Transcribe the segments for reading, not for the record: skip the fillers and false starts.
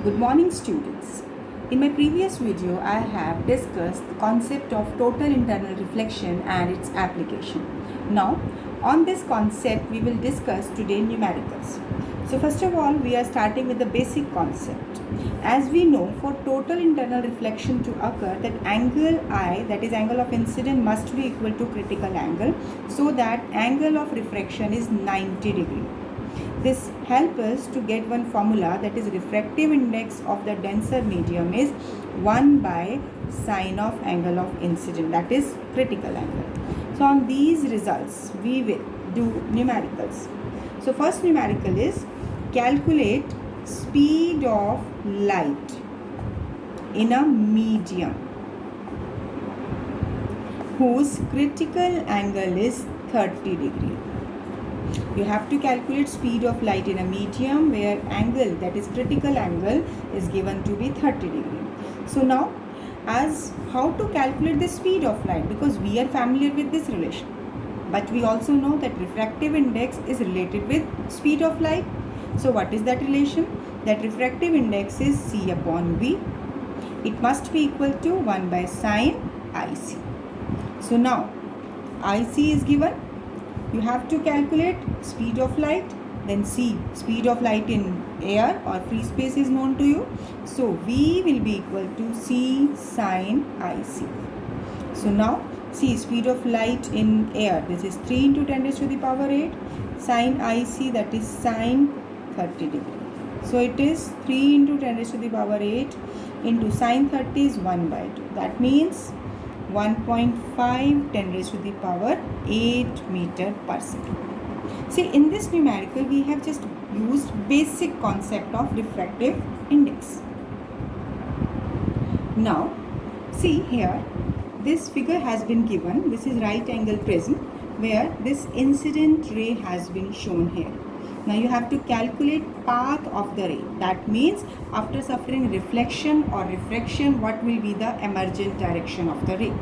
Good morning, students. In my previous video, I have discussed the concept of total internal reflection and its application. Now, on this concept, we will discuss today numericals. So, first of all, we are starting with the basic concept. As we know, for total internal reflection to occur, that angle I, that is angle of incidence, must be equal to critical angle, so that angle of refraction is 90 degree. This helps us to get one formula, that is refractive index of the denser medium is 1 by sine of angle of incidence, that is critical angle. So on these results we will do numericals. So first numerical is calculate speed of light in a medium whose critical angle is 30 degree. You have to calculate speed of light in a medium where angle, that is critical angle, is given to be 30 degree. So now, as how to calculate the speed of light, because we are familiar with this relation, but we also know that refractive index is related with speed of light. So what is that relation? That refractive index is C upon V. It must be equal to 1 by sine IC. So now IC is given. You have to calculate speed of light, then C, speed of light in air or free space is known to you. So V will be equal to C sine IC. So now C, speed of light in air, this is 3 into 10 raised to the power 8, sine IC, that is sine 30 degree. So it is 3 into 10 raised to the power 8 into sine 30 is 1 by 2. That means 1.5 10 raised to the power 8 meter per second. See, in this numerical we have just used basic concept of refractive index. Now see here, this figure has been given. This is right angle prism where this incident ray has been shown here. Now you have to calculate path of the ray. That means after suffering reflection or refraction, what will be the emergent direction of the ray.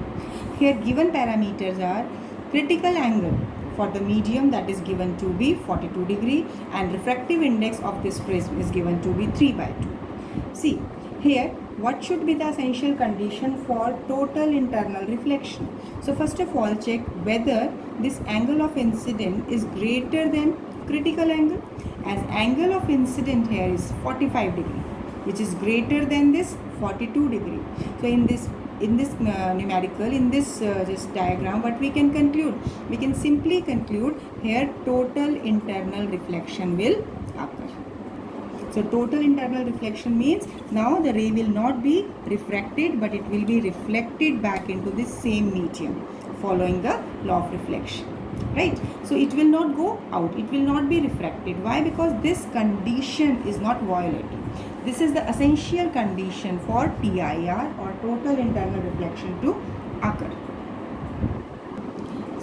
Here given parameters are critical angle for the medium, that is given to be 42 degree, and refractive index of this prism is given to be 3 by 2. See here, what should be the essential condition for total internal reflection? So first of all, check whether this angle of incidence is greater than critical angle, as angle of incidence here is 45 degree, which is greater than this 42 degree. So in this numerical, in this just diagram, what we can conclude? We can simply conclude here total internal reflection will occur. So total internal reflection means now the ray will not be refracted, but it will be reflected back into the same medium following the law of reflection. Right? So it will not go out, it will not be refracted. Why? Because this condition is not violated. This is the essential condition for TIR or total internal reflection to occur.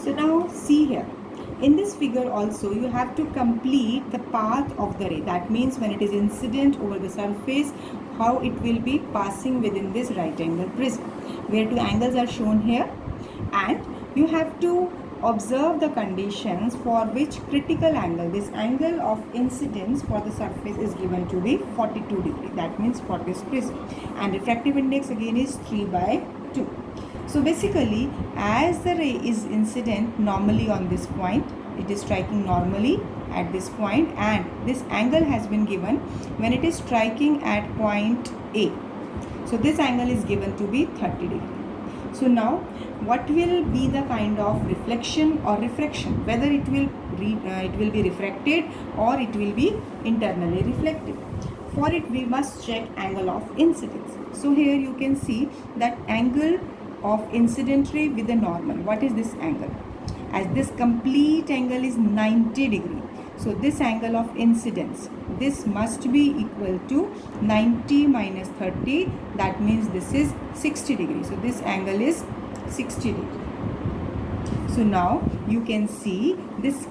So now see here, in this figure also you have to complete the path of the ray. That means when it is incident over the surface, how it will be passing within this right angle prism, where two angles are shown here, and you have to observe the conditions for which critical angle, this angle of incidence for the surface is given to be 42 degree. That means for this prism, and refractive index again is 3 by 2. So basically, as the ray is incident normally on this point, it is striking normally at this point, and this angle has been given when it is striking at point A. So this angle is given to be 30 degree. So now what will be the kind of reflection or refraction, whether it will be refracted or it will be internally reflected. For it we must check angle of incidence. So here you can see that angle of incident ray with the normal. What is this angle? As this complete angle is 90 degree. So this angle of incidence, this must be equal to 90 minus 30. That means this is 60 degree. So this angle is 60 degree. So now you can see this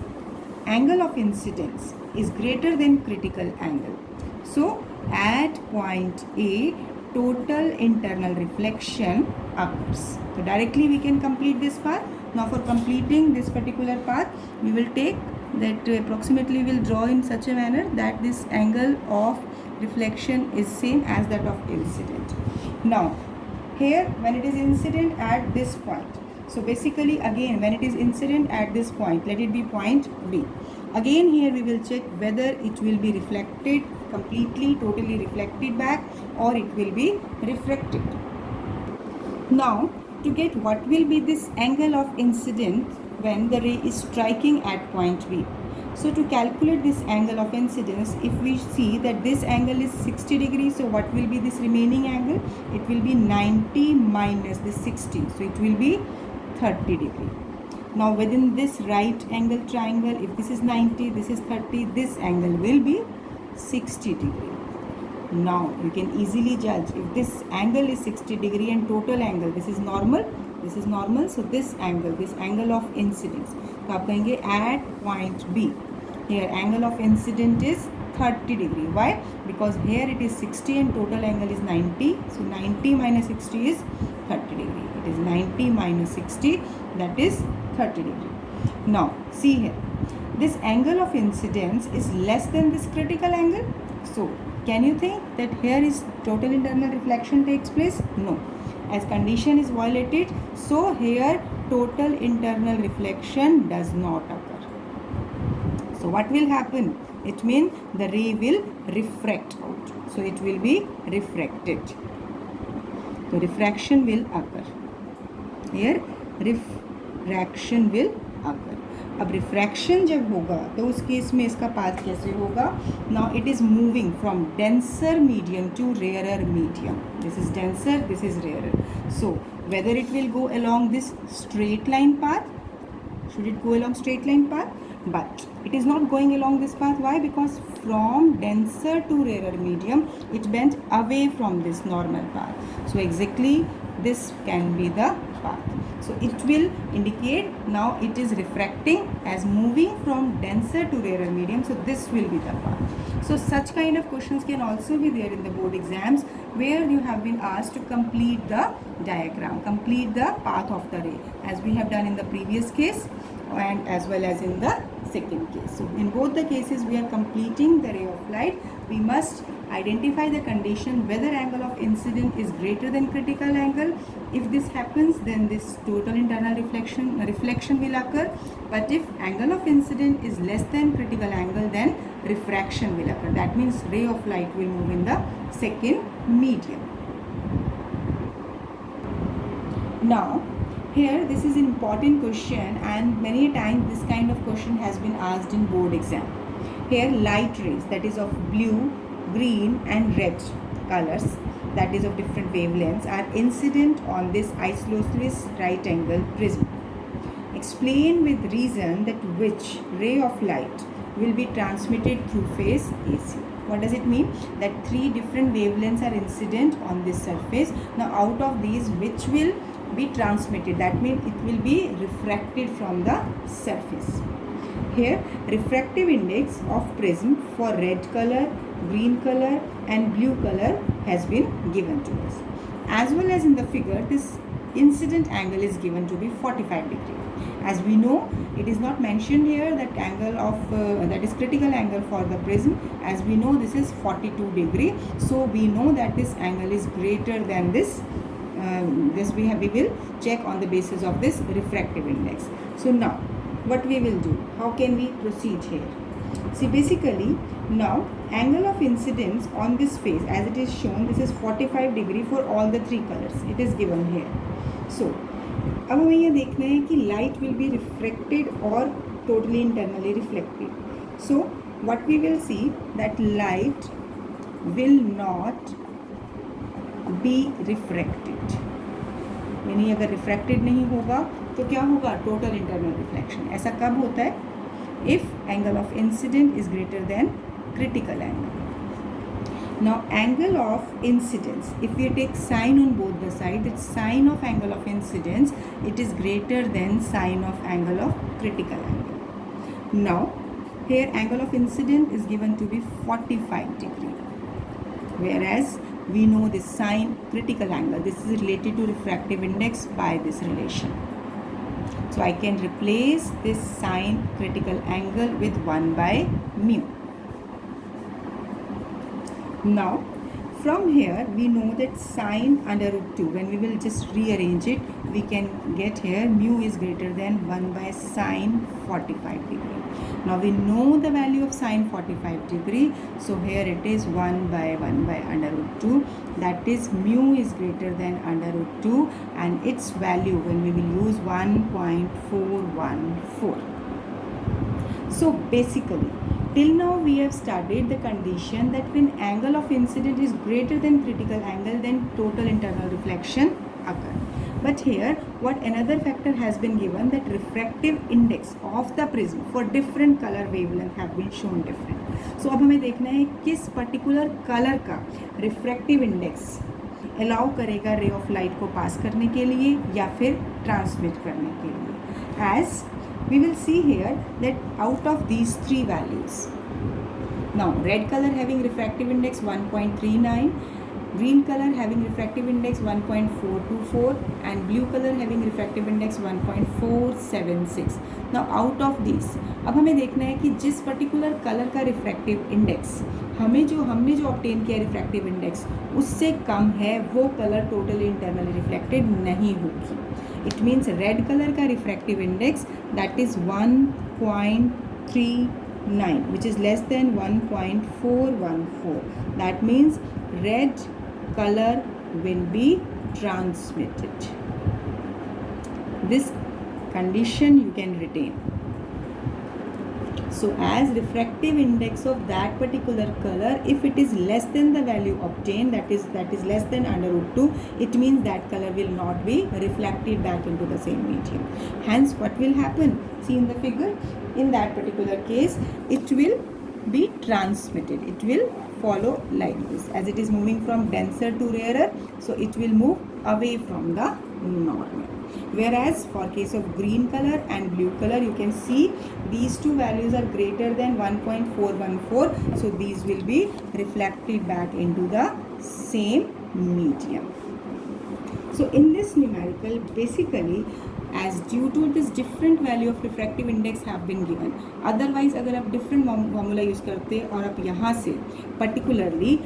angle of incidence is greater than critical angle. So at point A, total internal reflection occurs. So directly we can complete this path. Now for completing this particular path, we will take that approximately we will draw in such a manner that this angle of reflection is same as that of incident. Now here when it is incident at this point, so basically again when it is incident at this point, let it be point B. Again here we will check whether it will be reflected completely, totally reflected back, or it will be refracted. Now to get what will be this angle of incident when the ray is striking at point B. So to calculate this angle of incidence, if we see that this angle is 60 degrees, so what will be this remaining angle? It will be 90 minus this 60, so it will be 30 degree. Now within this right angle triangle, if this is 90, this is 30, this angle will be 60 degree. Now you can easily judge if this angle is 60 degree and total angle, this is normal, so this angle of incidence, तो आप कहेंगे at point B, here angle of incident is 30 degree. Why? Because here it is 60 and total angle is 90, so 90 minus 60 is 30 degree. It is 90 minus 60, that is 30 degree. Now see here, this angle of incidence is less than this critical angle, so can you think that here is total internal reflection takes place? No, as condition is violated, so here total internal reflection does not occur. So what will happen? It means the ray will refract out, so it will be refracted, so refraction will occur. Here refraction will occur. अब refraction जब होगा तो उस case में इसका path कैसे होगा? Now it is moving from denser medium to rarer medium. This is denser, this is rarer. So whether it will go along this straight line path, should it go along straight line path? But it is not going along this path. Why? Because from denser to rarer medium it bent away from this normal path, so exactly this can be the path. So it will indicate now it is refracting as moving from denser to rarer medium, so this will be the path. So such kind of questions can also be there in the board exams, where you have been asked to complete the diagram, complete the path of the ray, as we have done in the previous case and as well as in the second case. So in both the cases we are completing the ray of light. We must identify the condition whether angle of incident is greater than critical angle. If this happens, then this total internal reflection will occur. But if angle of incident is less than critical angle, then refraction will occur. That means ray of light will move in the second medium. Now here this is an important question, and many times this kind of question has been asked in board exam. Here light rays, that is of blue, green and red colors, that is of different wavelengths, are incident on this isosceles right angle prism. Explain with reason that which ray of light will be transmitted through phase AC. What does it mean? That three different wavelengths are incident on this surface. Now out of these, which will be transmitted? That means it will be refracted from the surface. Here refractive index of prism for red color, green color and blue color has been given to us. As well as in the figure, this incident angle is given to be 45 degree. As we know, it is not mentioned here that angle of that is critical angle for the prism. As we know, this is 42 degree. So we know that this angle is greater than this. We will check on the basis of this refractive index. So now what we will do? How can we proceed here? See, basically now angle of incidence on this face, as it is shown, this is 45 degree for all the three colors. It is given here. So अब हमें ये देखना है कि light will be refracted or totally internally reflected. So what we will see that light will not be refracted. यानी अगर refracted नहीं होगा तो क्या होगा? Total internal reflection. ऐसा कब होता है? If angle of incident is greater than critical angle. Now angle of incidence, if we take sine on both the sides, the sine of angle of incidence, it is greater than sine of angle of critical angle. Now here angle of incidence is given to be 45 degree, whereas we know this sine critical angle, this is related to refractive index by this relation. So I can replace this sine critical angle with 1 by mu. Now from here we know that sine under root 2, when we will just rearrange it, we can get here mu is greater than 1 by sine 45 degree. Now we know the value of sine 45 degree, so here it is 1 by under root 2, that is mu is greater than under root 2, and its value when we will use 1.414. So basically till now we have studied the condition that when angle of incident is greater than critical angle, then total internal reflection occur. But here what another factor has been given, that refractive index of the prism for different color wavelength have been shown different. So अब हमें देखना है किस particular color का refractive index allow करेगा ray of light को pass करने के लिए या फिर transmit करने के लिए. As we will see here that out of these three values, now red color having refractive index 1.39, green color having refractive index 1.424, and blue color having refractive index 1.476. now out of these अब हमें देखना है कि जिस particular colour का refractive index हमने जो obtain किया रिफ्रैक्टिव इंडेक्स उससे कम है, वो कलर टोटली इंटरनली रिफ्लेक्टेड नहीं होगी. इट मीन्स रेड कलर का refractive index that is 1.39 which is less than 1.414. that means red color will be transmitted. This condition you can retain. So as refractive index of that particular color, if it is less than the value obtained, that is less than under root 2, it means that color will not be reflected back into the same medium. Hence what will happen? See in the figure, in that particular case it will be transmitted. It will follow like this, as it is moving from denser to rarer, so it will move away from the normal. Whereas for case of green color and blue color, you can see these two values are greater than 1.414, so these will be reflected back into the same medium. So in this numerical, basically as due to this different value of refractive index have been given. Otherwise अगर आप different formula use करते और आप यहाँ से particularly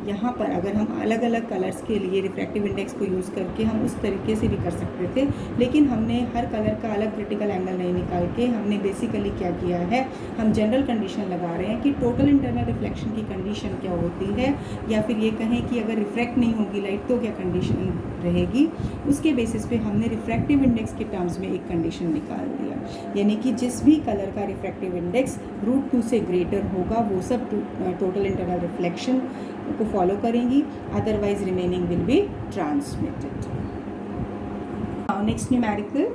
यहाँ पर अगर हम अलग अलग कलर्स के लिए रिफ्रैक्टिव इंडेक्स को यूज़ करके हम उस तरीके से भी कर सकते थे, लेकिन हमने हर कलर का अलग क्रिटिकल एंगल नहीं निकाल के हमने बेसिकली क्या किया है, हम जनरल कंडीशन लगा रहे हैं कि टोटल इंटरनल रिफ्लेक्शन की कंडीशन क्या होती है, या फिर ये कहें कि अगर रिफ्रैक्ट नहीं होगी लाइट तो क्या कंडीशन रहेगी. उसके बेसिस पे हमने रिफ्रैक्टिव इंडेक्स के टर्म्स में एक कंडीशन निकाल दिया, यानी कि जिस भी कलर का रिफ्रैक्टिव इंडेक्स √2 से ग्रेटर होगा वो सब टोटल इंटरनल रिफ्लेक्शन को फॉलो करेंगी, otherwise remaining will be transmitted. Now next numerical,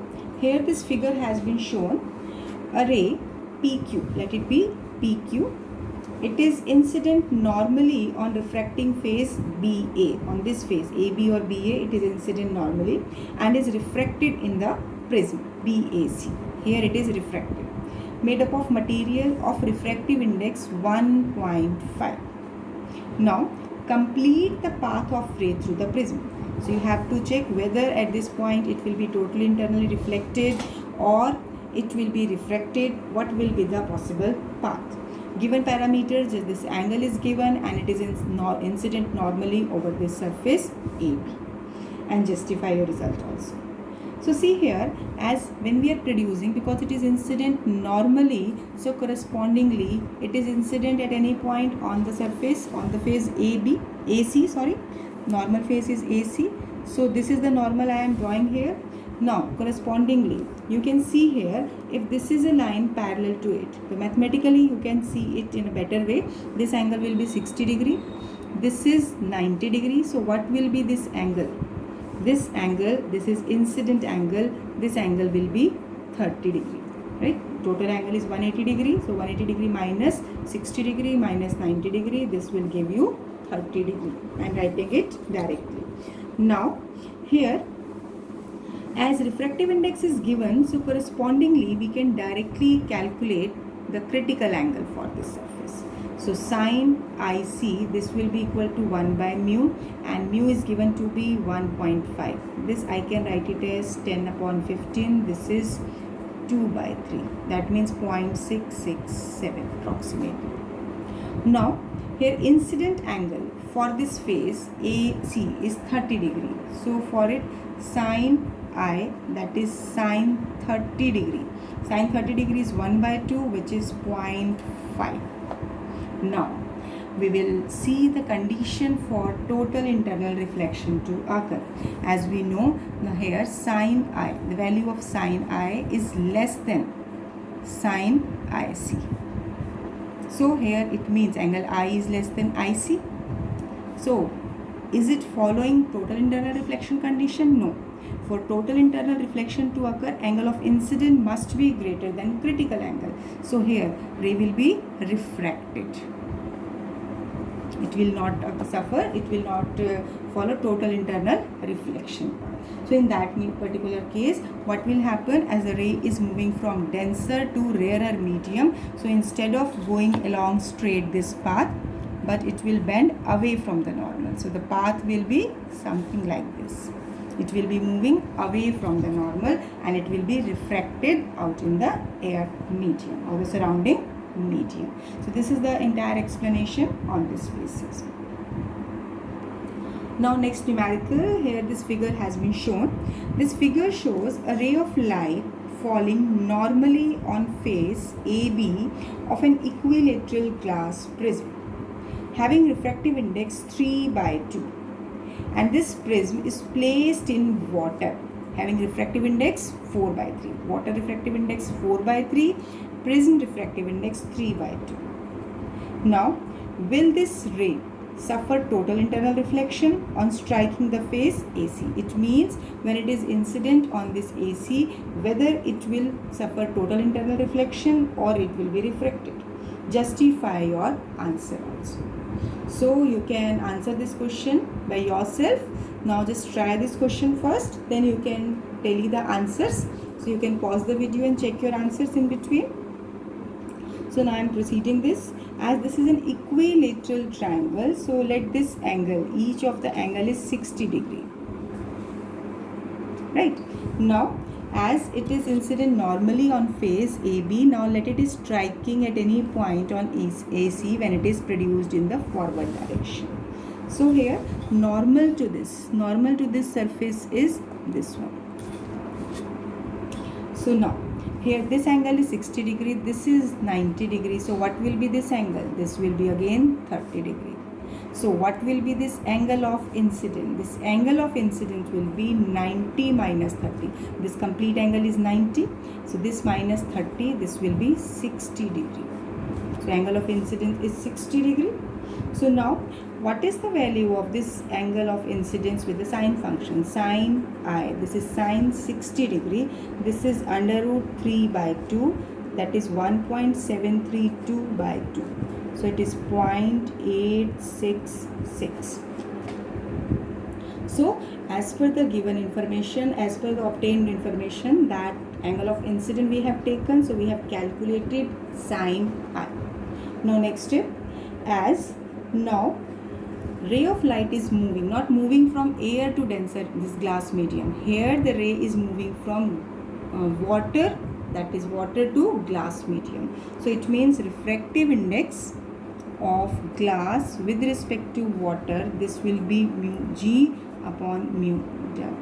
here this figure has been shown a ray PQ, let it be PQ. It is incident normally on refracting phase BA, on this phase AB or BA, it is incident normally and is refracted in the prism BAC. Here it is refracted, made up of material of refractive index 1.5. Now complete the path of ray through the prism. So you have to check whether at this point it will be totally internally reflected or it will be refracted. What will be the possible path? Given parameters, this angle is given and it is incident normally over this surface AB, and justify your result also. So see here, as when we are producing, because it is incident normally, so correspondingly it is incident at any point on the surface, on the phase AC, normal phase is AC. So this is the normal I am drawing here. Now correspondingly you can see here, if this is a line parallel to it, so mathematically you can see it in a better way. This angle will be 60 degree, this is 90 degree. So what will be this angle? This angle, this is incident angle, this angle will be 30 degree, right? Total angle is 180 degree, so 180 degree minus 60 degree minus 90 degree, this will give you 30 degree. I am writing it directly. Now here, as refractive index is given, so correspondingly we can directly calculate the critical angle for this surface. So sine IC, this will be equal to 1 by mu, and mu is given to be 1.5. This I can write it as 10/15. This is 2 by 3. That means 0.667 approximately. Now here incident angle for this face AC is 30 degree. So for it sine I, that is sine 30 degree. Sine 30 degree is 1 by 2, which is 0.5. Now we will see the condition for total internal reflection to occur. As we know, now here sine I, the value of sine I is less than sine IC. So here it means angle I is less than IC. So is it following total internal reflection condition? No. For total internal reflection to occur, angle of incident must be greater than critical angle. So here ray will be refracted. It will not suffer, it will not follow total internal reflection. So in that particular case, what will happen as the ray is moving from denser to rarer medium, so instead of going along straight this path, but it will bend away from the normal. So the path will be something like this. It will be moving away from the normal and it will be refracted out in the air medium or the surrounding medium. So this is the entire explanation on this basis. Now next numerical, here this figure has been shown. This figure shows a ray of light falling normally on face AB of an equilateral glass prism having refractive index 3 by 2, and this prism is placed in water having refractive index 4 by 3. Water refractive index 4 by 3, prism refractive index 3 by 2. Now, will this ray suffer total internal reflection on striking the face AC? It means when it is incident on this AC, whether it will suffer total internal reflection or it will be refracted. Justify your answer also. So you can answer this question by yourself. Now just try this question first, then you can tell the answers. So you can pause the video and check your answers in between. So now I am proceeding this. As this is an equilateral triangle, so let this angle, each of the angle is 60 degree. Right. Now as it is incident normally on face AB, now let it is striking at any point on AC when it is produced in the forward direction. So here normal to this surface is this one. So now here this angle is 60 degree, this is 90 degree. So what will be this angle? This will be again 30 degree. So what will be this angle of incident? This angle of incident will be 90 minus 30. This complete angle is 90. So this minus 30, this will be 60 degree. So angle of incidence is 60 degree. So now what is the value of this angle of incidence with the sine function? Sine I, this is sine 60 degree. This is under root 3 by 2, that is 1.732 by 2. So it is 0.866. So as per the given information, as per the obtained information, that angle of incidence we have taken, so we have calculated sine I. Now next step, as now ray of light is moving, not moving from air to denser, this glass medium. Here the ray is moving from water, that is water, to glass medium. So it means refractive index of glass with respect to water, this will be mu G upon mu W.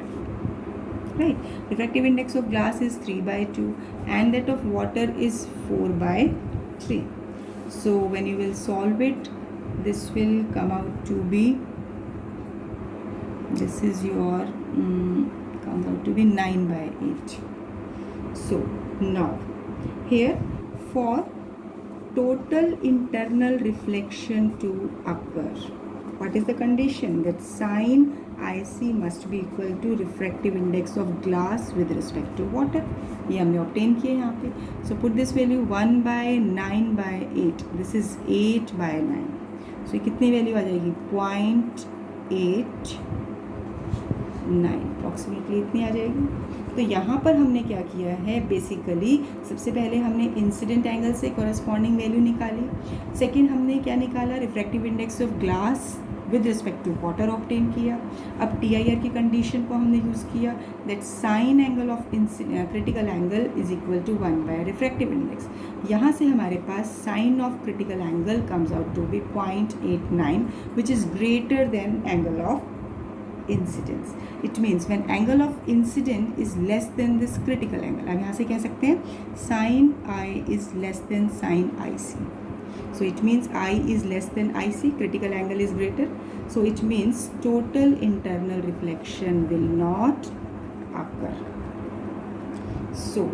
Right. Refractive index of glass is 3 by 2 and that of water is 4 by 3. So when you will solve it, this will come out to be, this is your comes out to be 9 by 8. So now here for total internal reflection to occur, what is the condition? That sine IC must be equal to refractive index of glass with respect to water. ये हमने obtain किए यहाँ पे. So put this value 1 by 9 by 8. This is 8 by 9. So कितनी value आ जाएगी? 0.89 approximately इतनी आ जाएगी. तो यहाँ पर हमने क्या किया है, बेसिकली सबसे पहले हमने इंसिडेंट एंगल से कॉरस्पॉन्डिंग वैल्यू निकाली. सेकंड हमने क्या निकाला? Refractive index of glass with respect to water obtain किया. अब TIR की कंडीशन को हमने यूज़ किया, that sine angle of critical angle is equal to 1 by refractive index. यहाँ से हमारे पास sine of critical angle comes out to be 0.89 which is greater than angle of incidence. It means when angle of incident is less than this critical angle, हम यहाँ से कह सकते हैं sin I is less than sin IC. So it means I is less than IC, critical angle is greater. So it means total internal reflection will not occur. So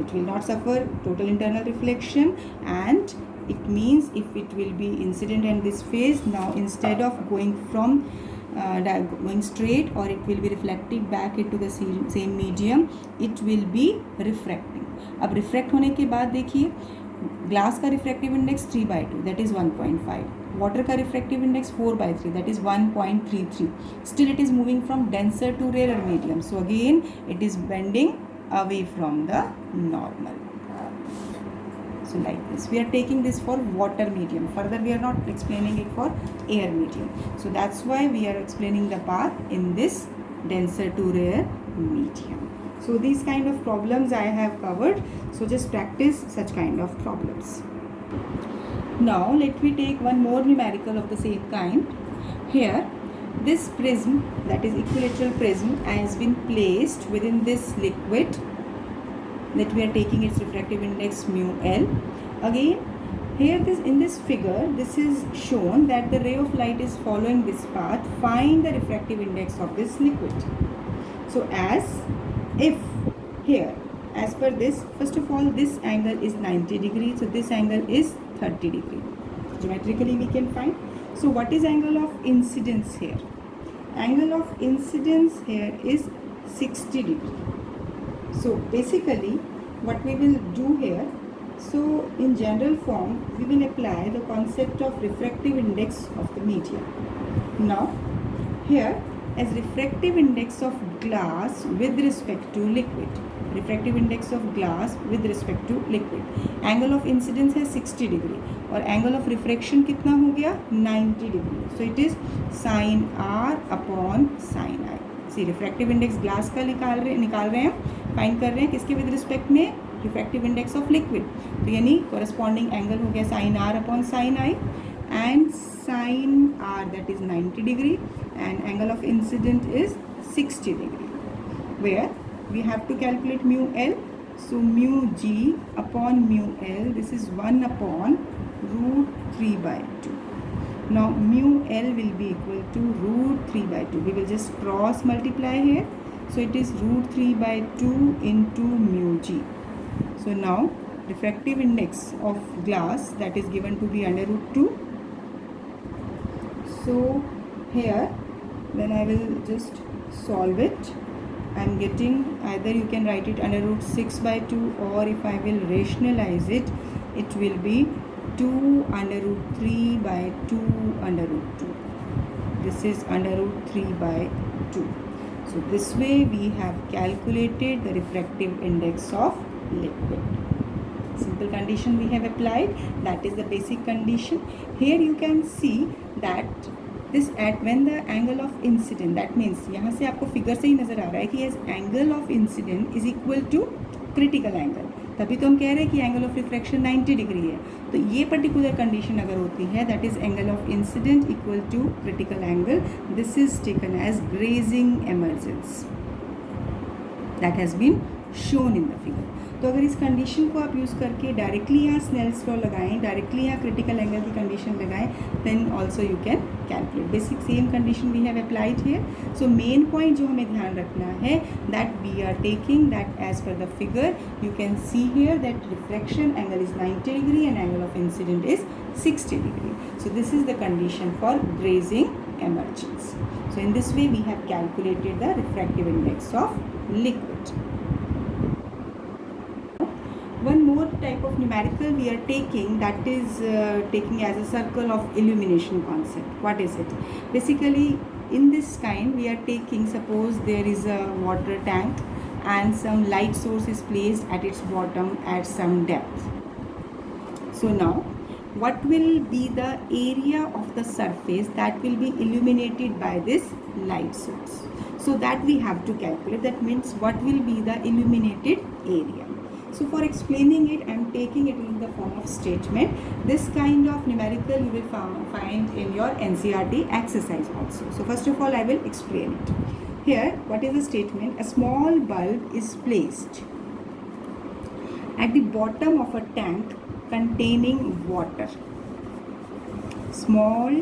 it will not suffer total internal reflection, and it means if it will be incident in this phase, now instead of going from going straight, or it will be reflected back into the same medium, it will be refracting. अब refract होने के बाद देखिए, glass का refractive index 3/2 that is 1.5, water का refractive index 4/3 that is 1.33. Still it is moving from denser to rare medium, so again it is bending away from the normal. So like this, we are taking this for water medium. Further, we are not explaining it for air medium. So that's why we are explaining the path in this denser to rare medium. So these kind of problems I have covered. So just practice such kind of problems. Now let me take one more numerical of the same kind. Here, this prism, that is equilateral prism, has been placed within this liquid that we are taking its refractive index mu L. Again, here in this figure, this is shown that the ray of light is following this path. Find the refractive index of this liquid. So as if here, as per this, first of all, this angle is 90 degrees, so this angle is 30 degrees. Geometrically we can find. So what is angle of incidence here? Angle of incidence here is 60 degree. So basically what we will do here, so in general form we will apply the concept of refractive index of the medium. Now here, as refractive index of glass with respect to liquid, refractive index of glass with respect to liquid, angle of incidence है 60 degree और angle of refraction कितना हो गया 90 degree. So it is sin R upon sin I. See, refractive index glass का निकाल रहे हैं, find कर रहे हैं किसके विद रिस्पेक्ट में, refractive index of liquid. तो यानी corresponding angle हो गया sin R upon sin I, and sin R that is 90 degree and angle of incident is 60 degree, where we have to calculate mu L. So mu G upon mu L, this is 1 upon root 3/2. Now mu L will be equal to root 3/2. We will just cross multiply here. So it is root 3/2 into mu G. So now refractive index of glass, that is given to be under root 2. So here when I will just solve it, I am getting, either you can write it under root 6/2, or if I will rationalize it, it will be 2 under root 3/2 under root 2. This is under root 3/2. So this way we have calculated the refractive index of liquid. Simple condition we have applied, that is the basic condition. Here you can see that this at when the angle of incident, that means यहाँ से आपको figure से ही नज़र आ रहा है कि as angle of incident is equal to critical angle, तभी तो हम कह रहे हैं कि एंगल ऑफ रिफ्रैक्शन 90 डिग्री है. तो ये पर्टिकुलर कंडीशन अगर होती है, that is angle of incident equal to critical angle, this is taken as grazing emergence, that has been shown in the figure. तो अगर इस कंडीशन को आप यूज़ करके डायरेक्टली यहाँ स्नेल्स लॉ लगाएं, डायरेक्टली यहाँ क्रिटिकल एंगल की कंडीशन लगाएं, then also you can calculate. Basic same condition we have applied here. So main point जो हमें ध्यान रखना है, that we are taking that as per the figure you can see here that reflection angle is 90 degree and angle of incident is 60 degree. So this is the condition for grazing emergence. So in this way we have calculated the refractive index of liquid. One more type of numerical we are taking, that is taking as a circle of illumination concept. What is it? Basically in this kind we are taking, suppose there is a water tank and some light source is placed at its bottom at some depth. So now what will be the area of the surface that will be illuminated by this light source. So that we have to calculate. That means what will be the illuminated area. So for explaining it, I am taking it in the form of statement. This kind of numerical you will find in your NCERT exercise also. So first of all, I will explain it. Here, what is the statement? A small bulb is placed at the bottom of a tank containing water. Small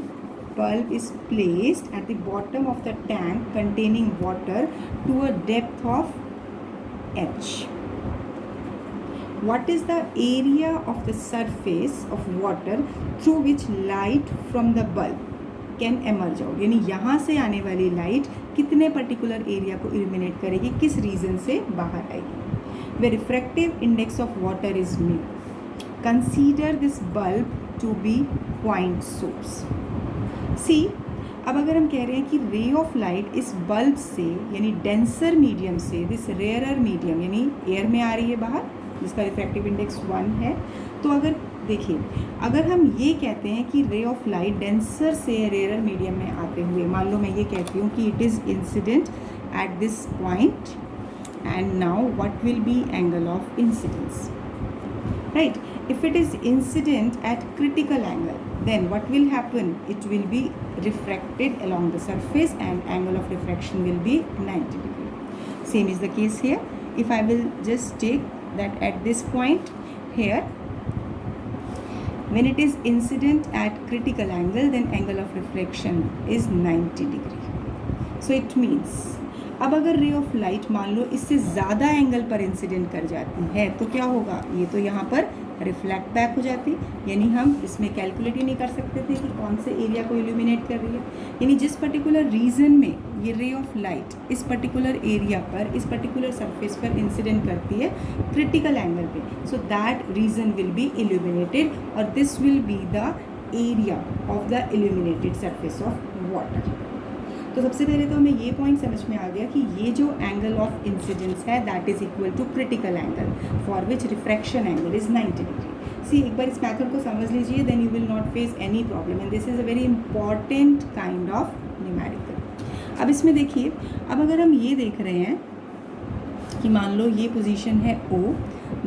bulb is placed at the bottom of the tank containing water to a depth of h. What is the area of the surface of water through which light from the bulb can emerge out? यानी यहाँ से आने वाली light कितने particular area को illuminate करेगी, किस reason से बाहर आएगी. Where refractive index of water is mu. Consider this bulb to be point source. See, अब अगर हम कह रहे हैं कि रे ऑफ लाइट इस बल्ब से यानी डेंसर मीडियम से दिस रेयरर मीडियम यानी एयर में आ रही है बाहर, जिसका रिफ्रैक्टिव इंडेक्स 1 है. तो अगर देखिए, अगर हम ये कहते हैं कि रे ऑफ लाइट डेंसर से रेयरर मीडियम में आते हुए, मान लो मैं ये कहती हूँ कि it is incident at this point, and now what will be angle of incidence, right? If it is incident at critical angle, then what will happen? It will be refracted along the surface and angle of refraction will be 90 degree. Same is the case here. If I will just take that at this point here, when it is incident at critical angle, then angle of refraction is 90 degree. So it means, अब अगर ray of light मान लो इससे ज़्यादा angle पर incident कर जाती है तो क्या होगा, ये तो यहाँ पर रिफ्लेक्ट बैक हो जाती, यानी हम इसमें कैलकुलेट ही नहीं कर सकते थे कि कौन से एरिया को इल्यूमिनेट कर रही है. यानी जिस पर्टिकुलर रीजन में ये रे ऑफ लाइट इस पर्टिकुलर एरिया पर, इस पर्टिकुलर सरफेस पर इंसिडेंट करती है क्रिटिकल एंगल पे, so that region will be illuminated और this will be the area of the illuminated surface of water. तो सबसे पहले तो हमें ये पॉइंट समझ में आ गया कि ये जो एंगल ऑफ इंसिडेंस है that is equal to critical angle for which refraction angle is 90 degree. See, एक बार इस मैथड को समझ लीजिए, then you will not face any problem and this is a very important kind of numerical. अब इसमें देखिए, अब अगर हम ये देख रहे हैं कि मान लो ये पोजीशन है O,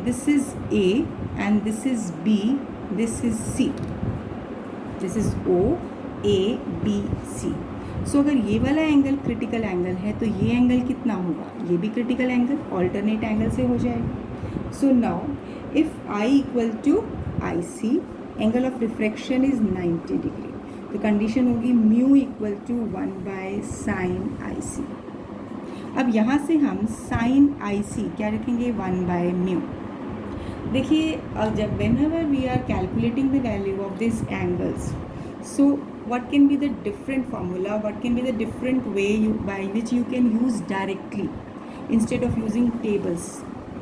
this is A and this is B, this is C, this is O A B C. सो अगर ये वाला एंगल क्रिटिकल एंगल है तो ये एंगल कितना होगा, ये भी क्रिटिकल एंगल ऑल्टरनेट एंगल से हो जाएगा. So now if I equal to I C, angle of refraction is 90 degree, तो कंडीशन होगी mu equal to 1 by sine I C. अब यहाँ से हम साइन आई सी क्या रखेंगे, 1 बाय म्यू. देखिए, जब whenever we are calculating the value of this angles, so what can be the different formula, what can be the different way by which you can use directly instead of using tables,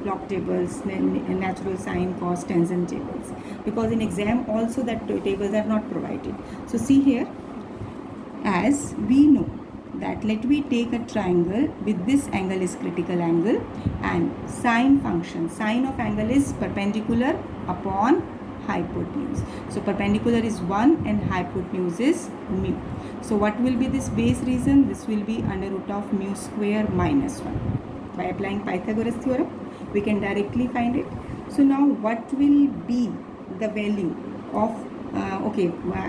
log tables, natural sine, cos, tangent tables, because in exam also that tables are not provided. So see here, as we know that let me take a triangle with this angle is critical angle and sine function, sine of angle is perpendicular upon hypotenuse. So perpendicular is 1 and hypotenuse is mu. So what will be this base reason? This will be under root of mu square minus 1. By applying Pythagoras theorem, we can directly find it. So now what will be the value of okay,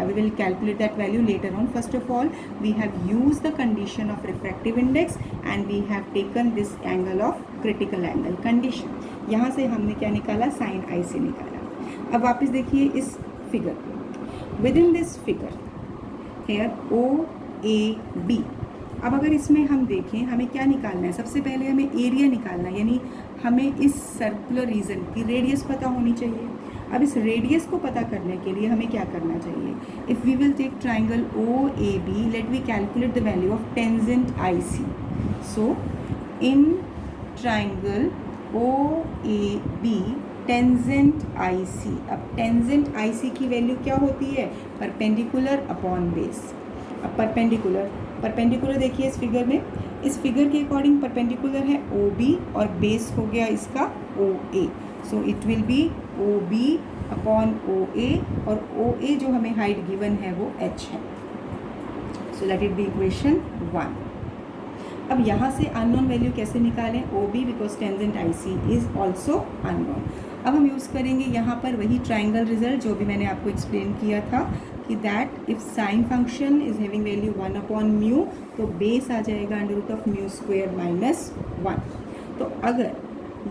we will calculate that value later on. First of all, we have used the condition of refractive index and we have taken this angle of critical angle condition. यहाँ से हमने क्या निकाला, sin I से निकाला. अब वापस देखिए इस फिगर को, within this figure here O A B. अब अगर इसमें हम देखें हमें क्या निकालना है, सबसे पहले हमें एरिया निकालना है, यानी हमें इस सर्कुलर रीजन की रेडियस पता होनी चाहिए. अब इस रेडियस को पता करने के लिए हमें क्या करना चाहिए, if we will take triangle O A B, let we calculate the value of tangent I C. So in triangle O A B tangent I C. अब टेंजेंट आई सी की वैल्यू क्या होती है, परपेंडिकुलर अपॉन बेस. अब perpendicular देखिए इस figure में, इस फिगर के अकॉर्डिंग परपेंडिकुलर है ओ बी और बेस हो गया इसका O A. So it will be OB upon OA, और OA जो हमें हाइट गिवन है वो h है. So let it be equation 1. अब यहाँ से अननोन वैल्यू कैसे निकालें? OB because tangent IC is also unknown. अब हम यूज़ करेंगे यहाँ पर वही ट्राइंगल रिजल्ट जो भी मैंने आपको एक्सप्लेन किया था कि that if sine function is having value 1 upon mu, तो बेस आ जाएगा under root of mu square minus 1. तो अगर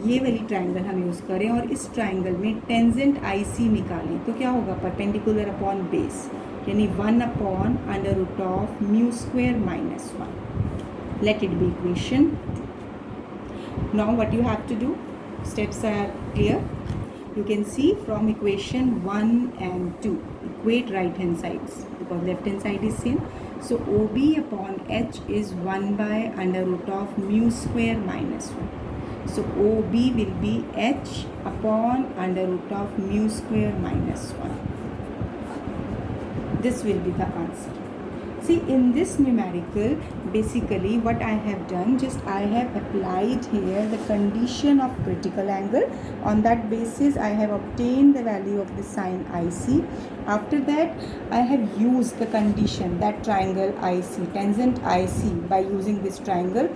ये वाली ट्राइंगल हम यूज़ करें और इस ट्राइंगल में टेंजेंट IC निकालें तो क्या होगा? परपेंडिकुलर अपॉन बेस, यानी 1 upon under root of mu square minus 1. Let it be equation 2. Now what you have to do, steps are clear. You can see from equation 1 and 2, equate right hand sides because left hand side is same. So OB upon H is 1 by under root of mu square minus 1. So OB will be H upon under root of mu square minus 1. This will be the answer. See, in this numerical, basically what I have done, just I have applied here the condition of critical angle. On that basis, I have obtained the value of the sine IC. After that, I have used the condition that triangle IC, tangent IC, by using this triangle,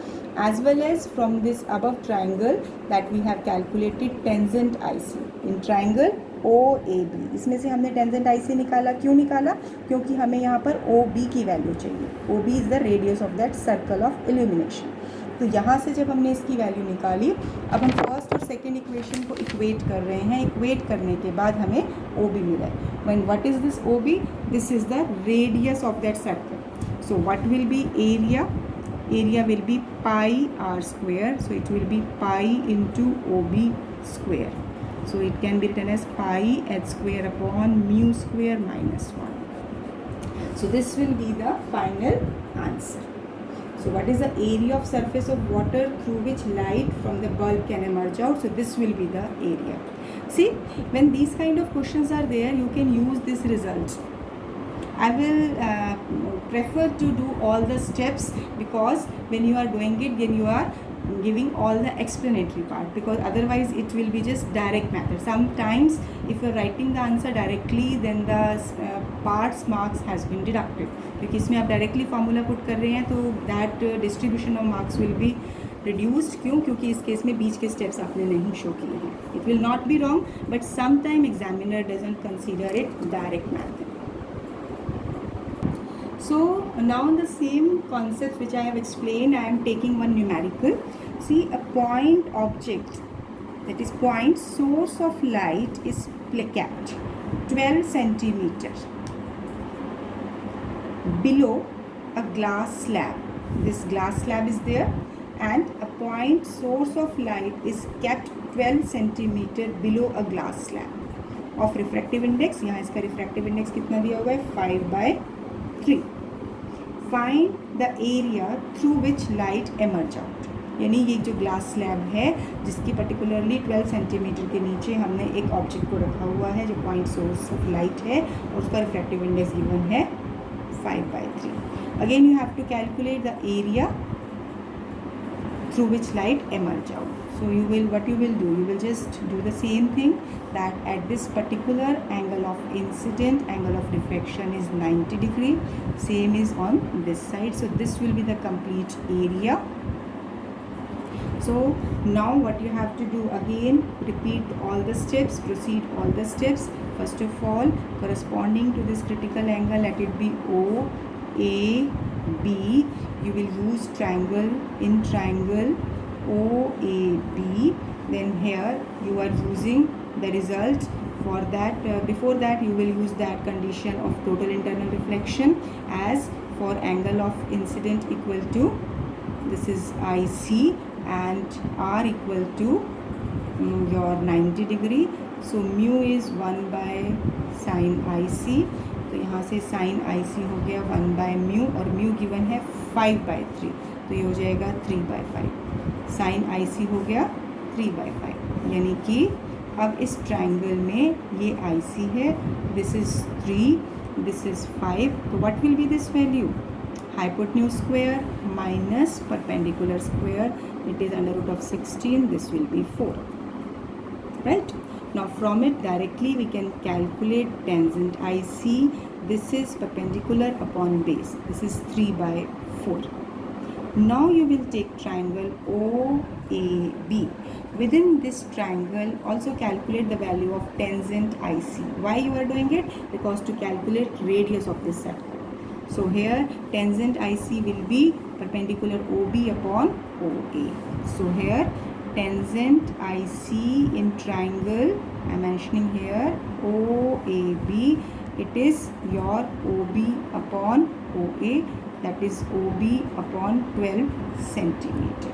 as well as from this above triangle that we have calculated tangent IC in triangle OAB. इसमें से हमने tangent IC निकाला. क्यों निकाला? क्योंकि हमें यहाँ पर OB की वैल्यू चाहिए. OB is the radius of that circle of illumination. तो यहाँ से जब हमने इसकी वैल्यू निकाली, अब हम फर्स्ट और सेकेंड इक्वेशन को इक्वेट कर रहे हैं. इक्वेट करने के बाद हमें OB मिला है. When what is this OB? This is the radius of that circle. So what will B area? Area will be pi r square. So it will be pi into OB square. So it can be written as pi h square upon mu square minus 1. So this will be the final answer. So what is the area of surface of water through which light from the bulb can emerge out? So this will be the area. See, when these kind of questions are there, you can use this result. I will prefer to do all the steps, because when you are doing it, then you are giving all the explanatory part, because otherwise it will be just direct method. Sometimes if you are writing the answer directly, then the parts marks has been deducted, क्योंकि इसमें आप directly formula put कर रहे हैं, तो that distribution of marks will be reduced. क्यों? क्योंकि इस केस में बीच के steps आपने नहीं show किए हैं. It will not be wrong, but sometime examiner doesn't consider it direct method. So now the same concept which I have explained, I am taking one numerical. See, a point object, that is point source of light, is kept 12 centimeter below a glass slab. This glass slab is there, and a point source of light is kept 12 centimeter below a glass slab of refractive index. यहाँ इसका refractive index कितना दिया हुआ है? 5/3. Find the area through which light emerge out. यानी ये जो glass slab है जिसकी पर्टिकुलरली 12 सेंटीमीटर के नीचे हमने एक ऑब्जेक्ट को रखा हुआ है जो पॉइंट सोर्स ऑफ लाइट है, और उसका रिफ्रैक्टिव इंडेक्स गिवन है 5/3. Again you have to calculate the area through which light emerge out. So you will, what you will do, you will just do the same thing, that at this particular angle of incident, angle of reflection is 90 degree, same is on this side. So this will be the complete area. So now what you have to do, again repeat all the steps, proceed all the steps. First of all, corresponding to this critical angle, let it be OAB. You will use triangle. In triangle OAB, then here you are using the result. For that, before that you will use that condition of total internal reflection, as for angle of incident equal to, this is IC, and R equal to your 90 degree. So mu is 1 by sin IC. तो यहाँ से sign IC हो गया 1 by mu, और mu given है 5/3, तो ये हो जाएगा 3/5. साइन IC हो गया 3/5, यानी कि अब इस ट्राइंगल में ये IC है, दिस इज़ 3, दिस इज़ 5. तो what will be this value? Hypotenuse square minus perpendicular square, it is under root of 16, this will be 4. right? Now from it directly we can calculate tangent IC. This is perpendicular upon base. This is 3 by 4. Now you will take triangle OAB. Within this triangle also calculate the value of tangent IC. Why you are doing it? Because to calculate radius of this circle. So here tangent IC will be perpendicular OB upon OA. So here tangent IC in triangle, I am mentioning here OAB, it is your OB upon OA, that is OB upon 12 centimeter.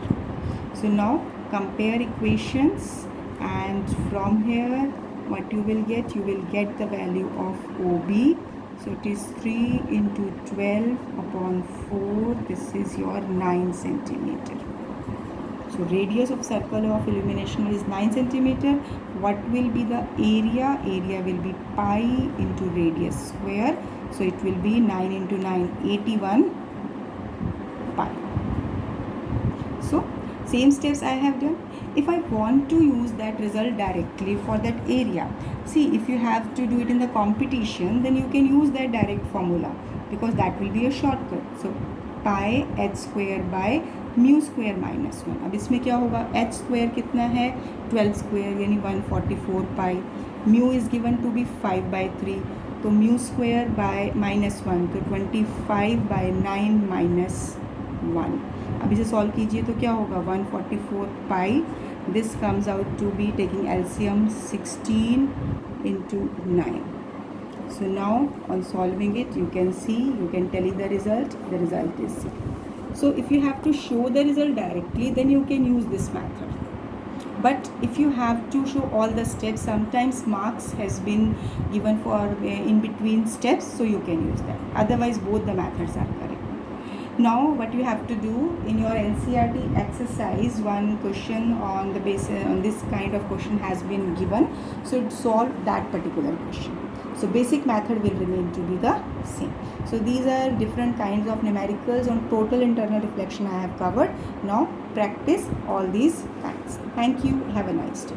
So now compare equations, and from here what you will get the value of OB. So it is 3 into 12 upon 4. This is your 9 centimeter. So radius of circle of illumination is 9 centimeter. What will be the area? Area will be pi into radius square. So it will be 9 into 9, 81 pi. So same steps I have done. If I want to use that result directly for that area, see, if you have to do it in the competition, then you can use that direct formula, because that will be a shortcut. So pi h square by mu square minus 1. अब इसमें क्या होगा? h square कितना है? 12 square यानी 144 pi. Mu is given to be 5 by 3. तो mu square by minus 1, तो 25 by 9 minus 1. अब इसे सॉल्व कीजिए तो क्या होगा? 144 pi. This comes out to be, taking LCM, 16 into 9. So now on solving it, you can see, you can tally the result. The result is C. So if you have to show the result directly, then you can use this method. But if you have to show all the steps, sometimes marks has been given for in between steps, so you can use that. Otherwise both the methods are correct. Now what you have to do in your NCERT exercise, one question on the basis on this kind of question has been given, so solve that particular question. So basic method will remain to be the same. So these are different kinds of numericals on total internal reflection I have covered. Now practice all these kinds. Thank you. Have a nice day.